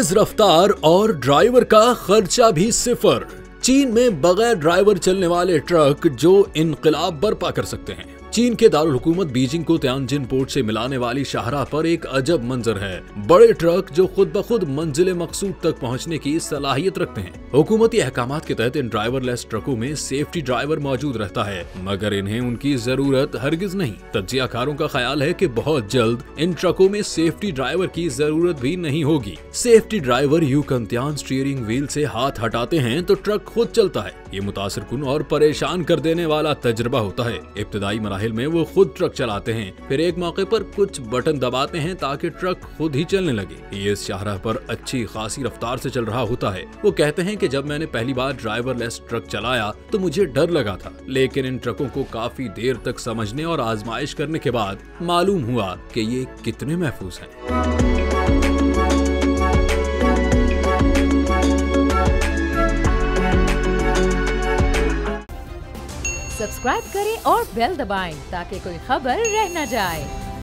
तेज रफ्तार और ड्राइवर का खर्चा भी सिफर। चीन में बगैर ड्राइवर चलने वाले ट्रक जो इनकलाब बर्पा कर सकते हैं। चीन के दारुल हुकूमत बीजिंग को तियानजिन पोर्ट से मिलाने वाली शाहराह पर एक अजब मंजर है। बड़े ट्रक जो खुद ब खुद मंजिल मकसूद तक पहुंचने की सलाहियत रखते हैं। हुकूमती अहकामात के तहत इन ड्राइवरलेस ट्रकों में सेफ्टी ड्राइवर मौजूद रहता है, मगर इन्हें उनकी जरूरत हरगिज नहीं। तज्जियाकारों का ख्याल है कि बहुत जल्द इन ट्रकों में सेफ्टी ड्राइवर की जरूरत भी नहीं होगी। सेफ्टी ड्राइवर यूं कंत्यान स्टीयरिंग व्हील से हाथ हटाते हैं तो ट्रक खुद चलता है। ये मुतासिर कुन और परेशान कर देने वाला तजुर्बा होता है। इब्तदाई मराहिल में वो खुद ट्रक चलाते हैं, फिर एक मौके पर कुछ बटन दबाते हैं ताकि ट्रक खुद ही चलने लगे। ये इस शाहराह पर अच्छी खासी रफ्तार से चल रहा होता है। वो कहते हैं कि जब मैंने पहली बार ड्राइवरलेस ट्रक चलाया तो मुझे डर लगा था, लेकिन इन ट्रकों को काफी देर तक समझने और आजमाइश करने के बाद मालूम हुआ कि ये कितने महफूज हैं। सब्सक्राइब करें और बेल दबाएं ताकि कोई खबर रह न जाए।